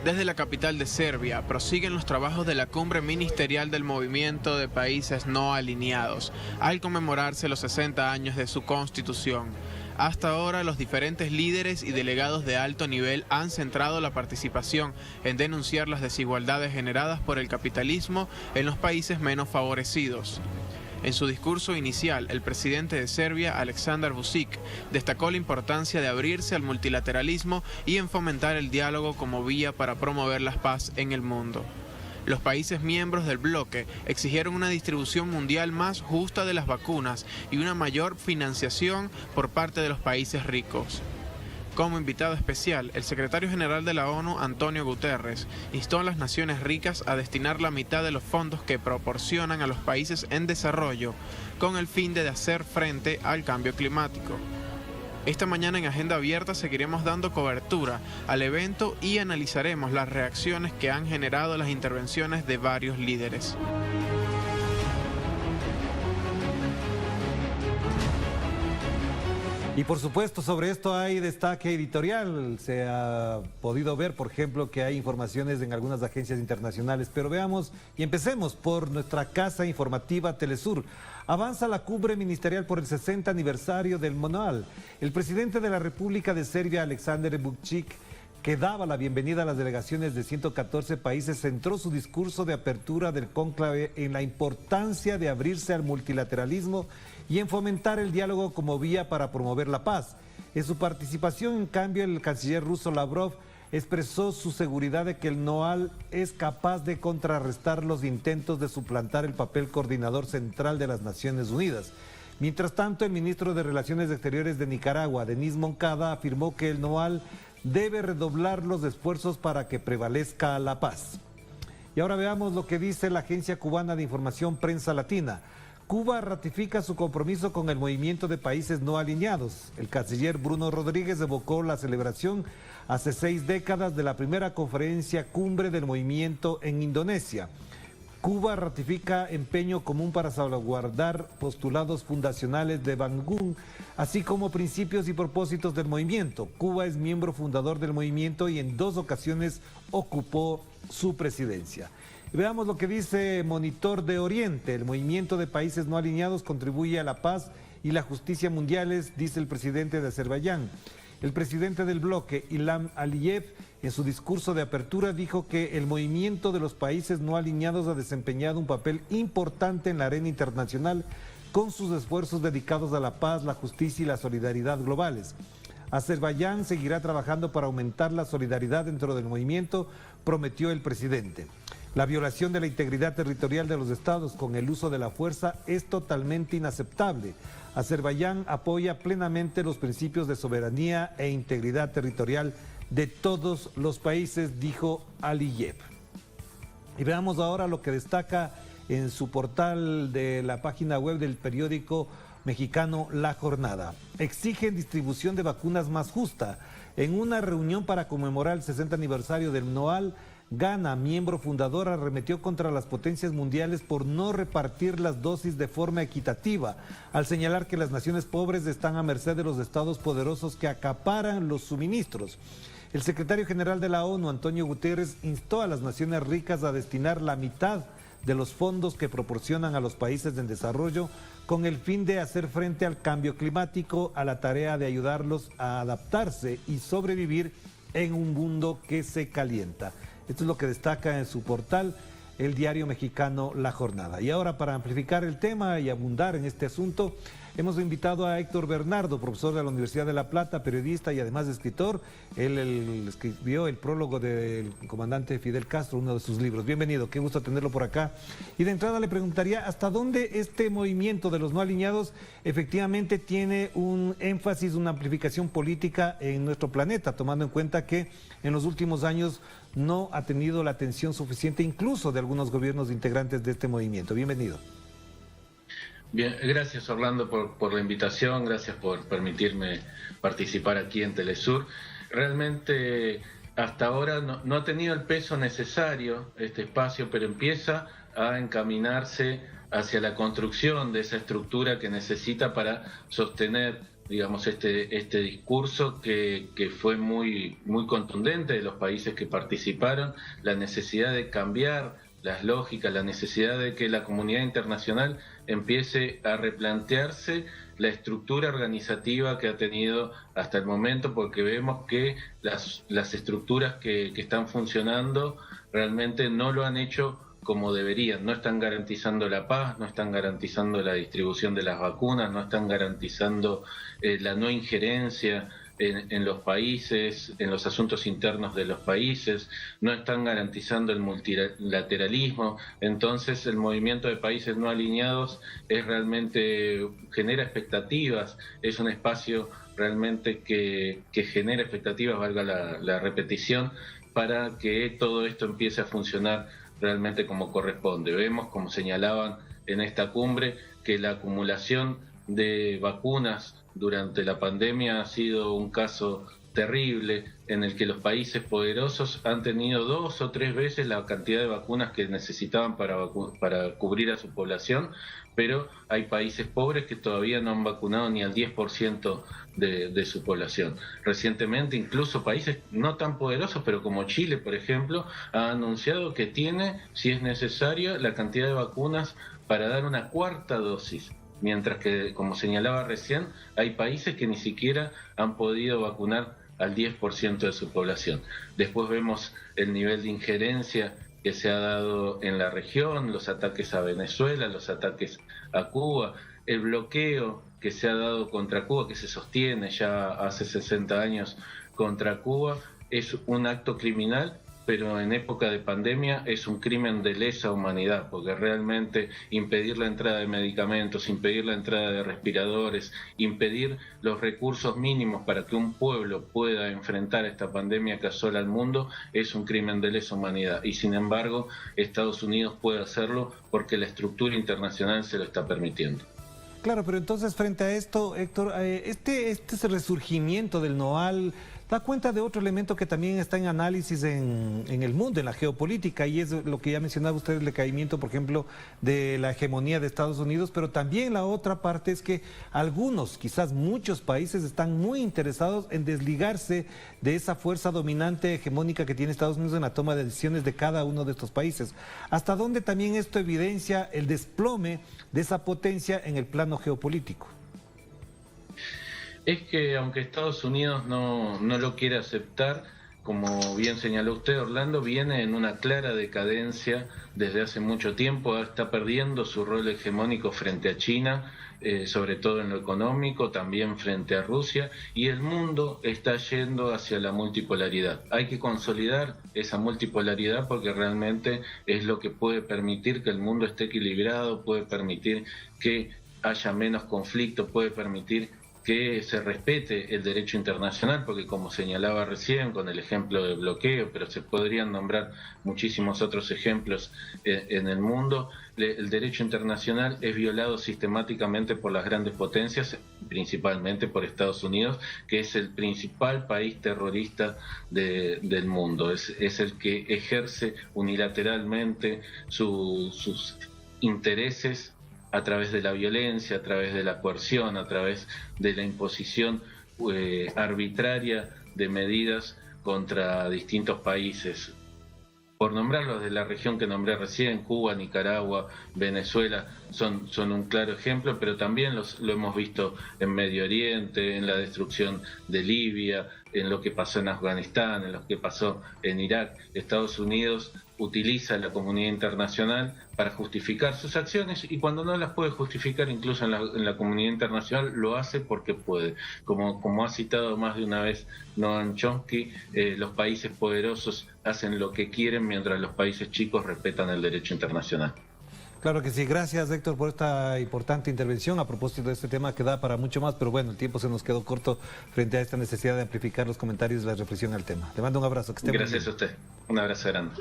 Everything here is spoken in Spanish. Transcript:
Desde la capital de Serbia prosiguen los trabajos de la cumbre ministerial del Movimiento de Países No Alineados, al conmemorarse los 60 años de su constitución. Hasta ahora, los diferentes líderes y delegados de alto nivel han centrado la participación en denunciar las desigualdades generadas por el capitalismo en los países menos favorecidos. En su discurso inicial, el presidente de Serbia, Aleksandar Vučić, destacó la importancia de abrirse al multilateralismo y en fomentar el diálogo como vía para promover la paz en el mundo. Los países miembros del bloque exigieron una distribución mundial más justa de las vacunas y una mayor financiación por parte de los países ricos. Como invitado especial, el secretario general de la ONU, Antonio Guterres, instó a las naciones ricas a destinar la mitad de los fondos que proporcionan a los países en desarrollo con el fin de hacer frente al cambio climático. Esta mañana en Agenda Abierta seguiremos dando cobertura al evento y analizaremos las reacciones que han generado las intervenciones de varios líderes. Y por supuesto sobre esto hay destaque editorial. Se ha podido ver, por ejemplo, que hay informaciones en algunas agencias internacionales. Pero veamos y empecemos por nuestra casa informativa Telesur. Avanza la cumbre ministerial por el 60 aniversario del MNOAL. El presidente de la República de Serbia, Aleksandar Vučić, que daba la bienvenida a las delegaciones de 114 países, centró su discurso de apertura del cónclave en la importancia de abrirse al multilateralismo y en fomentar el diálogo como vía para promover la paz. En su participación, en cambio, el canciller ruso Lavrov expresó su seguridad de que el MNOAL es capaz de contrarrestar los intentos de suplantar el papel coordinador central de las Naciones Unidas. Mientras tanto, el ministro de Relaciones Exteriores de Nicaragua, Denis Moncada, afirmó que el MNOAL debe redoblar los esfuerzos para que prevalezca la paz. Y ahora veamos lo que dice la Agencia Cubana de Información Prensa Latina. Cuba ratifica su compromiso con el movimiento de países no alineados. El canciller Bruno Rodríguez evocó la celebración hace 6 décadas de la primera conferencia cumbre del movimiento en Indonesia. Cuba ratifica empeño común para salvaguardar postulados fundacionales de Bangún, así como principios y propósitos del movimiento. Cuba es miembro fundador del movimiento y en 2 ocasiones ocupó su presidencia. Veamos lo que dice Monitor de Oriente. El movimiento de países no alineados contribuye a la paz y la justicia mundiales, dice el presidente de Azerbaiyán. El presidente del bloque, Ilham Aliyev, en su discurso de apertura dijo que el movimiento de los países no alineados ha desempeñado un papel importante en la arena internacional con sus esfuerzos dedicados a la paz, la justicia y la solidaridad globales. Azerbaiyán seguirá trabajando para aumentar la solidaridad dentro del movimiento, prometió el presidente. La violación de la integridad territorial de los estados con el uso de la fuerza es totalmente inaceptable. Azerbaiyán apoya plenamente los principios de soberanía e integridad territorial de todos los países, dijo Aliyev. Y veamos ahora lo que destaca en su portal de la página web del periódico mexicano La Jornada. Exigen distribución de vacunas más justa. En una reunión para conmemorar el 60 aniversario del MNOAL, Ghana, miembro fundador, arremetió contra las potencias mundiales por no repartir las dosis de forma equitativa, al señalar que las naciones pobres están a merced de los estados poderosos que acaparan los suministros. El secretario general de la ONU, Antonio Guterres, instó a las naciones ricas a destinar la mitad de los fondos que proporcionan a los países en desarrollo con el fin de hacer frente al cambio climático, a la tarea de ayudarlos a adaptarse y sobrevivir en un mundo que se calienta. Esto es lo que destaca en su portal el diario mexicano La Jornada. Y ahora, para amplificar el tema y abundar en este asunto, hemos invitado a Héctor Bernardo, profesor de la Universidad de La Plata, periodista y además escritor. Él escribió el prólogo del comandante Fidel Castro, uno de sus libros. Bienvenido, qué gusto tenerlo por acá. Y de entrada le preguntaría, ¿hasta dónde este movimiento de los no alineados efectivamente tiene un énfasis, una amplificación política en nuestro planeta, tomando en cuenta que en los últimos años no ha tenido la atención suficiente incluso de algunos gobiernos integrantes de este movimiento? Bienvenido. Bien, gracias Orlando por la invitación, gracias por permitirme participar aquí en Telesur. Realmente hasta ahora no ha tenido el peso necesario este espacio, pero empieza a encaminarse hacia la construcción de esa estructura que necesita para sostener digamos, este discurso que fue muy contundente de los países que participaron, la necesidad de cambiar las lógicas, la necesidad de que la comunidad internacional empiece a replantearse la estructura organizativa que ha tenido hasta el momento, porque vemos que las estructuras que están funcionando realmente no lo han hecho como deberían, no están garantizando la paz, no están garantizando la distribución de las vacunas, no están garantizando la no injerencia en los países, en los asuntos internos de los países, no están garantizando el multilateralismo. Entonces el movimiento de países no alineados genera expectativas, es un espacio realmente que genera expectativas, valga la repetición, para que todo esto empiece a funcionar realmente como corresponde. Vemos, como señalaban en esta cumbre, que la acumulación de vacunas durante la pandemia ha sido un caso terrible en el que los países poderosos han tenido 2 o 3 veces la cantidad de vacunas que necesitaban para cubrir a su población, pero hay países pobres que todavía no han vacunado ni al 10% de su población. Recientemente incluso países no tan poderosos, pero como Chile, por ejemplo, ha anunciado que tiene, si es necesario, la cantidad de vacunas para dar una 4ª dosis. Mientras que, como señalaba recién, hay países que ni siquiera han podido vacunar al 10% de su población. Después vemos el nivel de injerencia que se ha dado en la región, los ataques a Venezuela, los ataques a Cuba, el bloqueo que se ha dado contra Cuba, que se sostiene ya hace 60 años contra Cuba, es un acto criminal, pero en época de pandemia es un crimen de lesa humanidad, porque realmente impedir la entrada de medicamentos, impedir la entrada de respiradores, impedir los recursos mínimos para que un pueblo pueda enfrentar esta pandemia que asola al mundo, es un crimen de lesa humanidad. Y sin embargo, Estados Unidos puede hacerlo porque la estructura internacional se lo está permitiendo. Claro, pero entonces frente a esto, Héctor, este resurgimiento del NOAL da cuenta de otro elemento que también está en análisis en el mundo, en la geopolítica, y es lo que ya mencionaba usted, el decaimiento, por ejemplo, de la hegemonía de Estados Unidos, pero también la otra parte es que algunos, quizás muchos países están muy interesados en desligarse de esa fuerza dominante hegemónica que tiene Estados Unidos en la toma de decisiones de cada uno de estos países. ¿Hasta dónde también esto evidencia el desplome de esa potencia en el plano geopolítico? Es que aunque Estados Unidos no lo quiere aceptar, como bien señaló usted, Orlando, viene en una clara decadencia desde hace mucho tiempo, está perdiendo su rol hegemónico frente a China, sobre todo en lo económico, también frente a Rusia, y el mundo está yendo hacia la multipolaridad. Hay que consolidar esa multipolaridad porque realmente es lo que puede permitir que el mundo esté equilibrado, puede permitir que haya menos conflicto, puede permitir que se respete el derecho internacional, porque como señalaba recién con el ejemplo del bloqueo, pero se podrían nombrar muchísimos otros ejemplos en el mundo, el derecho internacional es violado sistemáticamente por las grandes potencias, principalmente por Estados Unidos, que es el principal país terrorista del mundo, es el que ejerce unilateralmente sus intereses a través de la violencia, a través de la coerción, a través de la imposición arbitraria de medidas contra distintos países. Por nombrar los de la región que nombré recién, Cuba, Nicaragua, Venezuela, son un claro ejemplo, pero también lo hemos visto en Medio Oriente, en la destrucción de Libia, en lo que pasó en Afganistán, en lo que pasó en Irak. Estados Unidos utiliza la comunidad internacional para justificar sus acciones y cuando no las puede justificar, incluso en la comunidad internacional, lo hace porque puede. Como ha citado más de una vez Noam Chomsky, los países poderosos hacen lo que quieren mientras los países chicos respetan el derecho internacional. Claro que sí, gracias Héctor por esta importante intervención a propósito de este tema que da para mucho más, pero bueno, el tiempo se nos quedó corto frente a esta necesidad de amplificar los comentarios y la reflexión al tema. Te mando un abrazo, que esté muy bien. Gracias a usted, un abrazo grande.